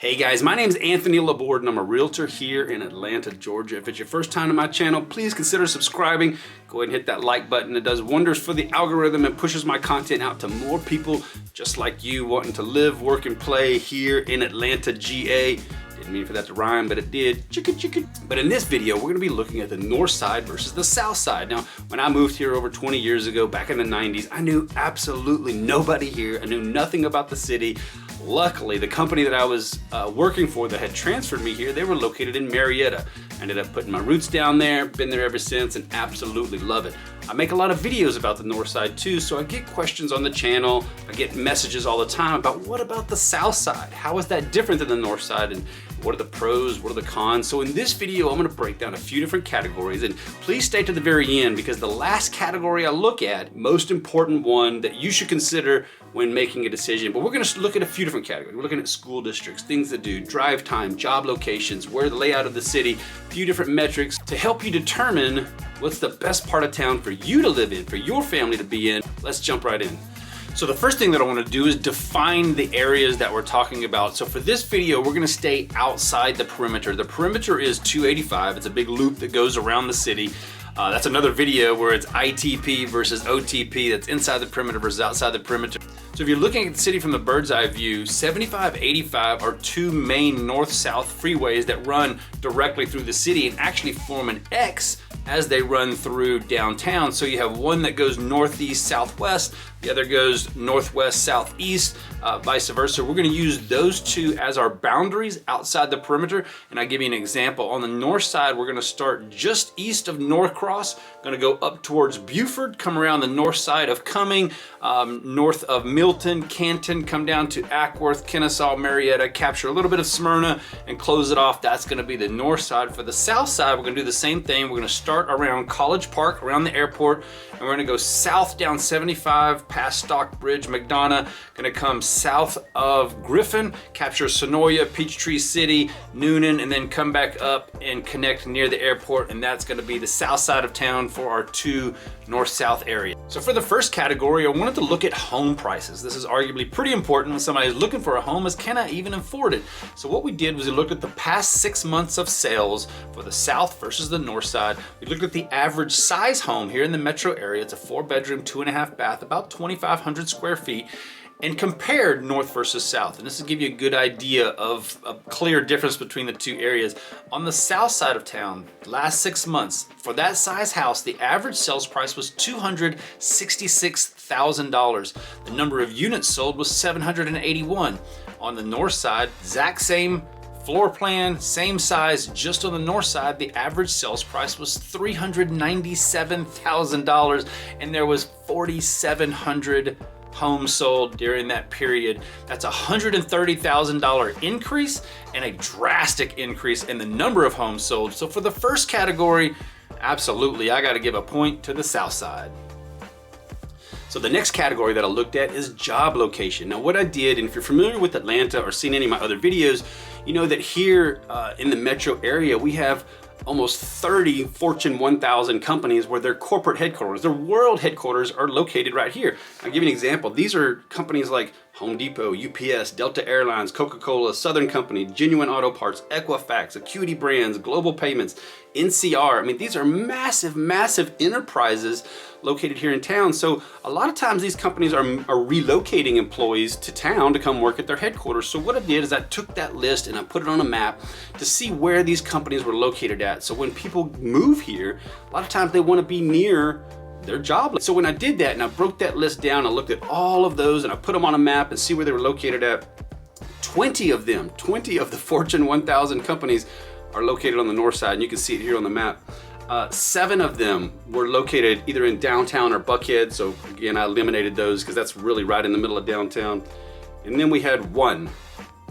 Hey guys, my name is Anthony LaBorde and I'm a realtor here in Atlanta, Georgia. If it's your first time to my channel, please consider subscribing. Go ahead and hit that like button. It does wonders for the algorithm and pushes my content out to more people just like you wanting to live, work, and play here in Atlanta, GA. Didn't mean for that to rhyme, but it did. Chicken. But in this video, we're gonna be looking at the north side versus the south side. Now, when I moved here over 20 years ago, back in the 90s, I knew absolutely nobody here. I knew nothing about the city. Luckily, the company that I was working for that had transferred me here, they were located in Marietta. I ended up putting my roots down there, been there ever since, and absolutely love it. I make a lot of videos about the north side too, so I get questions on the channel. I get messages all the time about what about the south side? How is that different than the north side? And what are the pros, what are the cons? So in this video, I'm gonna break down a few different categories, and please stay to the very end because the last category I look at, most important one that you should consider when making a decision, but we're gonna look at a few different categories. We're looking at school districts, things to do, drive time, job locations, where the layout of the city, a few different metrics to help you determine what's the best part of town for you to live in, for your family to be in. Let's jump right in. So the first thing that I want to do is define the areas that we're talking about. So for this video, we're going to stay outside the perimeter. The perimeter is 285. It's a big loop that goes around the city. That's another video where it's ITP versus OTP. That's inside the perimeter versus outside the perimeter. So if you're looking at the city from the bird's eye view, 75, 85 are two main north-south freeways that run directly through the city and actually form an X as they run through downtown. So you have one that goes northeast, southwest, the other goes northwest, southeast, vice versa. We're gonna use those two as our boundaries outside the perimeter. And I'll give you an example. On the north side, we're gonna start just east of Norcross, gonna go up towards Buford, come around the north side of Cumming, north of Milton, Canton, come down to Ackworth, Kennesaw, Marietta, capture a little bit of Smyrna and close it off. That's gonna be the north side. For the south side, we're gonna do the same thing. We're gonna start around College Park, around the airport, and we're gonna go south down 75, past Stockbridge, McDonough, gonna come south of Griffin, capture Sonoya, Peachtree City, Noonan, and then come back up and connect near the airport, and that's gonna be the south side of town for our two north-south areas. So for the first category, I wanted to look at home prices. This is arguably pretty important when somebody is looking for a home, is can I even afford it? So what we did was we looked at the past 6 months of sales for the south versus the north side. We looked at the average size home here in the metro area. It's a 4-bedroom, 2.5 bath, about 2,500 square feet, and compared north versus south. And this will give you a good idea of a clear difference between the two areas. On the south side of town, last 6 months, for that size house, the average sales price was $266,000. The number of units sold was 781. On the north side, exact same floor plan, same size, just on the north side, the average sales price was $397,000, and there was 4,700 homes sold during that period. That's a $130,000 increase and a drastic increase in the number of homes sold. So for the first category, absolutely, I gotta give a point to the south side. So the next category that I looked at is job location. Now what I did, and if you're familiar with Atlanta or seen any of my other videos, you know that here in the metro area, we have almost 30 Fortune 1000 companies where their corporate headquarters, their world headquarters are located right here. I'll give you an example. These are companies like Home Depot, UPS, Delta Airlines, Coca-Cola, Southern Company, Genuine Auto Parts, Equifax, Acuity Brands, Global Payments, NCR. I mean, these are massive, massive enterprises located here in town. So a lot of times these companies are relocating employees to town to come work at their headquarters. So what I did is I took that list and I put it on a map to see where these companies were located at. So when people move here, a lot of times they want to be near their job. So when I did that and I broke that list down, I looked at all of those and I put them on a map and see where they were located at. 20 of them, 20 of the Fortune 1000 companies are located on the north side, and you can see it here on the map. 7 of them were located either in downtown or Buckhead. So again, I eliminated those because that's really right in the middle of downtown. And then we had 1,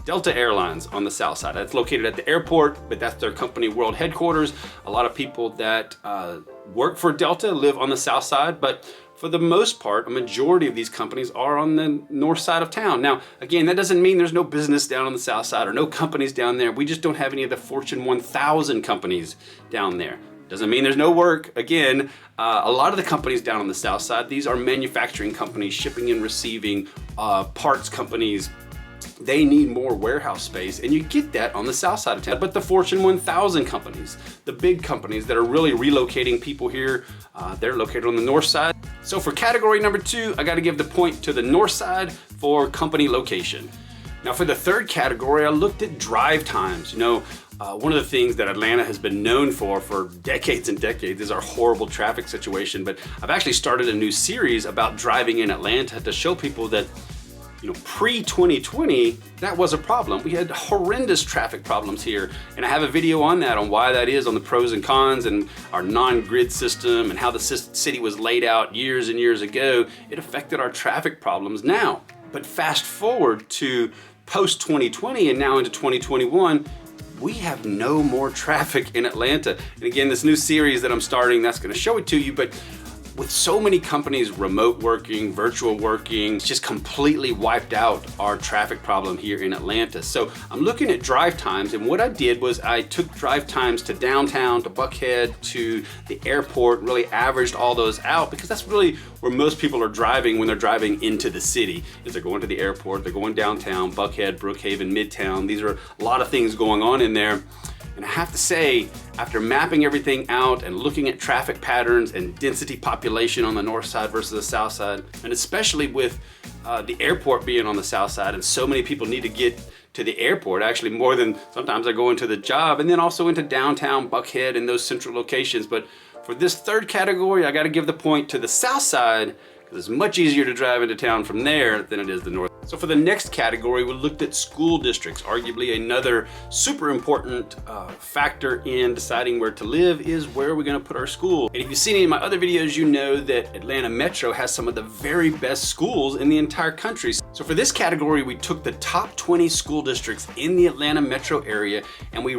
Delta Airlines on the south side. That's located at the airport, but that's their company world headquarters. A lot of people that work for Delta live on the south side, but for the most part, a majority of these companies are on the north side of town. Now, again, that doesn't mean there's no business down on the south side or no companies down there. We just don't have any of the Fortune 1000 companies down there. Doesn't mean there's no work. Again, a lot of the companies down on the south side, these are manufacturing companies, shipping and receiving, parts companies, they need more warehouse space, and you get that on the south side of town. But the Fortune 1000 companies, the big companies that are really relocating people here, they're located on the north side. So for category number 2, I got to give the point to the north side for company location. Now for the third category, I looked at drive times. You know, one of the things that Atlanta has been known for decades and decades is our horrible traffic situation. But I've actually started a new series about driving in Atlanta to show people that, you know, pre-2020, that was a problem. We had horrendous traffic problems here. And I have a video on that, on why that is, on the pros and cons and our non-grid system and how the city was laid out years and years ago. It affected our traffic problems now. But fast forward to post-2020 and now into 2021, we have no more traffic in Atlanta. And again, this new series that I'm starting, that's gonna show it to you, but with so many companies remote working, virtual working, it's just completely wiped out our traffic problem here in Atlanta. So I'm looking at drive times, and what I did was I took drive times to downtown, to Buckhead, to the airport, really averaged all those out, because that's really where most people are driving when they're driving into the city. Is they're going to the airport, they're going downtown, Buckhead, Brookhaven, Midtown. These are a lot of things going on in there. And I have to say, after mapping everything out and looking at traffic patterns and density population on the north side versus the south side, and especially with the airport being on the south side and so many people need to get to the airport, actually more than sometimes I go into the job, and then also into downtown, Buckhead, and those central locations. But for this third category, I gotta give the point to the south side, because it's much easier to drive into town from there than it is the north. So for the next category, we looked at school districts. Arguably another super important factor in deciding where to live is where are we gonna put our school. And if you've seen any of my other videos, you know that Atlanta Metro has some of the very best schools in the entire country. So for this category, we took the top 20 school districts in the Atlanta Metro area, and we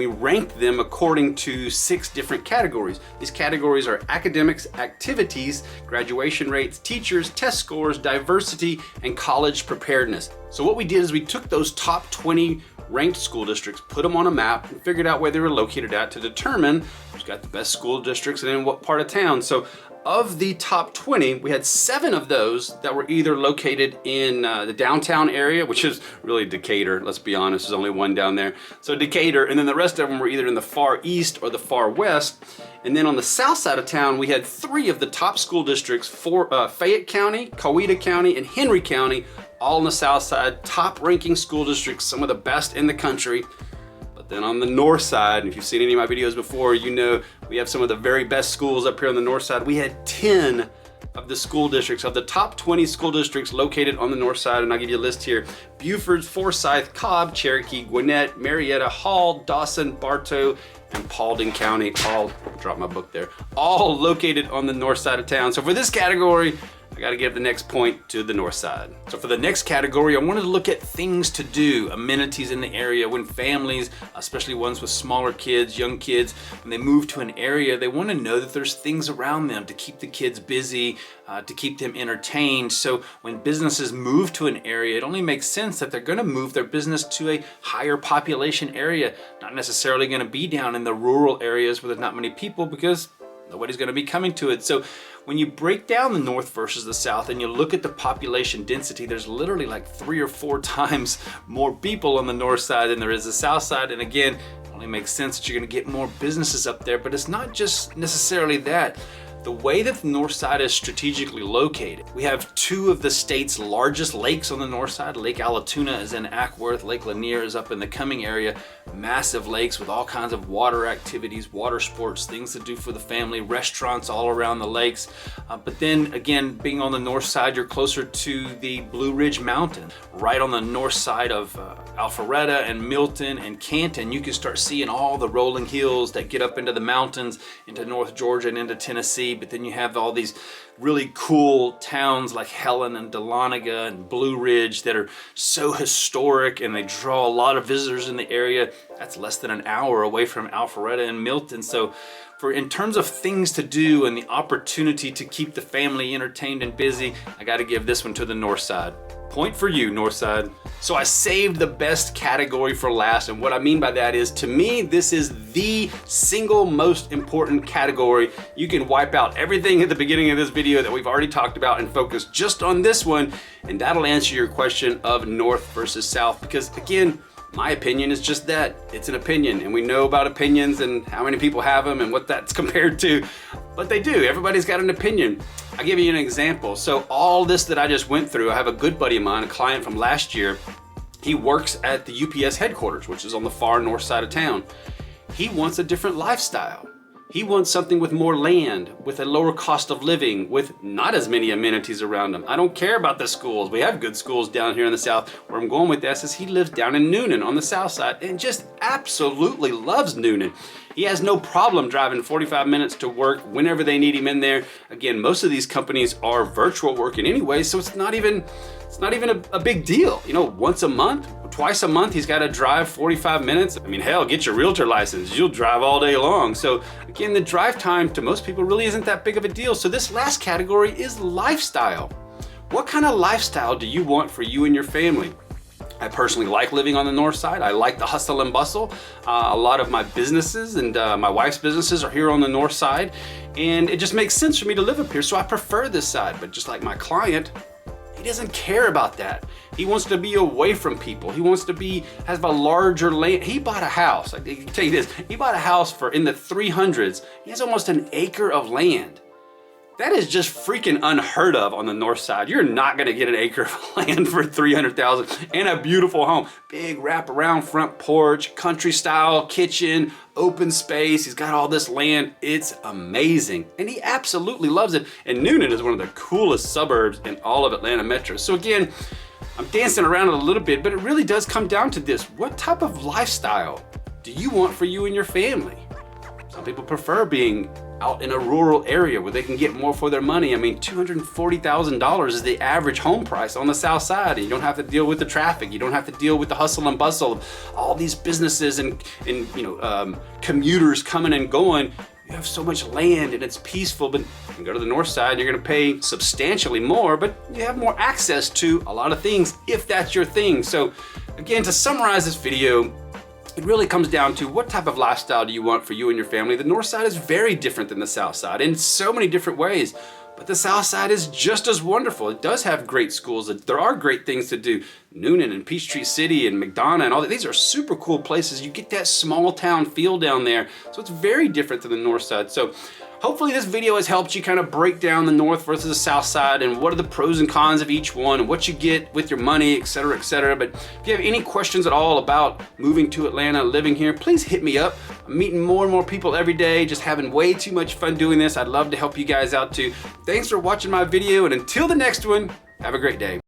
ranked them according to 6 different categories. These categories are academics, activities, graduation rates, teachers, test scores, diversity, and college preparedness. So what we did is we took those top 20 ranked school districts, put them on a map, and figured out where they were located at to determine who's got the best school districts and in what part of town. So of the top 20, we had 7 of those that were either located in the downtown area, which is really Decatur, let's be honest, there's only one down there. So Decatur, and then the rest of them were either in the far east or the far west. And then on the south side of town, we had 3 of the top school districts, Fayette County, Coweta County, and Henry County, all on the south side, top ranking school districts, some of the best in the country. Then on the north side, if you've seen any of my videos before, you know we have some of the very best schools up here on the north side. We had 10 of the school districts, of the top 20 school districts located on the north side, and I'll give you a list here. Buford, Forsyth, Cobb, Cherokee, Gwinnett, Marietta, Hall, Dawson, Bartow, and Paulding County, all, drop my book there, all located on the north side of town. So for this category, I gotta give the next point to the north side. So for the next category, I wanted to look at things to do, amenities in the area when families, especially ones with smaller kids, young kids, when they move to an area, they wanna know that there's things around them to keep the kids busy, to keep them entertained. So when businesses move to an area, it only makes sense that they're gonna move their business to a higher population area, not necessarily gonna be down in the rural areas where there's not many people, because nobody's gonna be coming to it. So when you break down the north versus the south and you look at the population density, there's literally like 3 or 4 times more people on the north side than there is the south side. And again, it only makes sense that you're gonna get more businesses up there, but it's not just necessarily that. The way that the north side is strategically located, we have 2 of the state's largest lakes on the north side. Lake Allatoona is in Ackworth, Lake Lanier is up in the Cumming area. Massive lakes with all kinds of water activities, water sports, things to do for the family, restaurants all around the lakes. But then again, being on the north side, you're closer to the Blue Ridge Mountain. Right on the north side of Alpharetta and Milton and Canton, you can start seeing all the rolling hills that get up into the mountains, into North Georgia and into Tennessee. But then you have all these really cool towns like Helen and Dahlonega and Blue Ridge that are so historic, and they draw a lot of visitors in the area. That's less than an hour away from Alpharetta and Milton. So in terms of things to do and the opportunity to keep the family entertained and busy, I gotta give this one to the north side. Point for you, north side. So I saved the best category for last, and what I mean by that is, to me, this is the single most important category. You can wipe out everything at the beginning of this video that we've already talked about and focus just on this one, and that'll answer your question of north versus south, because again, my opinion is just that. It's an opinion, and we know about opinions and how many people have them and what that's compared to, but they do. Everybody's got an opinion. I'll give you an example. So all this that I just went through, I have a good buddy of mine, a client from last year. He works at the UPS headquarters, which is on the far north side of town. He wants a different lifestyle. He wants something with more land, with a lower cost of living, with not as many amenities around him. I don't care about the schools. We have good schools down here in the south. Where I'm going with this is he lives down in Noonan on the south side and just absolutely loves Noonan. He has no problem driving 45 minutes to work whenever they need him in there. Again, most of these companies are virtual working anyway, so it's not even a big deal. You know, once a month, twice a month, he's got to drive 45 minutes. I mean, hell, get your realtor license. You'll drive all day long. So again, the drive time to most people really isn't that big of a deal. So this last category is lifestyle. What kind of lifestyle do you want for you and your family? I personally like living on the north side. I like the hustle and bustle. A lot of my businesses and my wife's businesses are here on the north side, and it just makes sense for me to live up here, so I prefer this side. But just like my client, he doesn't care about that. He wants to be away from people. He wants to have a larger land. He bought a house. I can tell you this, he bought a house in the 300s. He has almost an acre of land. That is just freaking unheard of on the north side. You're not gonna get an acre of land for $300,000 and a beautiful home. Big wraparound front porch, country style kitchen, open space. He's got all this land. It's amazing. And he absolutely loves it. And Noonan is one of the coolest suburbs in all of Atlanta Metro. So again, I'm dancing around it a little bit, but it really does come down to this. What type of lifestyle do you want for you and your family? Some people prefer being out in a rural area where they can get more for their money. I mean, $240,000 is the average home price on the south side. And you don't have to deal with the traffic. You don't have to deal with the hustle and bustle of all these businesses and commuters coming and going. You have so much land and it's peaceful. But you can go to the north side, you're gonna pay substantially more, but you have more access to a lot of things if that's your thing. So again, to summarize this video, it really comes down to what type of lifestyle do you want for you and your family. The north side is very different than the south side in so many different ways, but the south side is just as wonderful. It does have great schools. There are great things to do. Noonan and Peachtree City and McDonough and all that. These are super cool places. You get that small town feel down there. So it's very different than the north side. So hopefully this video has helped you kind of break down the north versus the south side and what are the pros and cons of each one and what you get with your money, et cetera, et cetera. But if you have any questions at all about moving to Atlanta, living here, please hit me up. I'm meeting more and more people every day, just having way too much fun doing this. I'd love to help you guys out too. Thanks for watching my video, and until the next one, have a great day.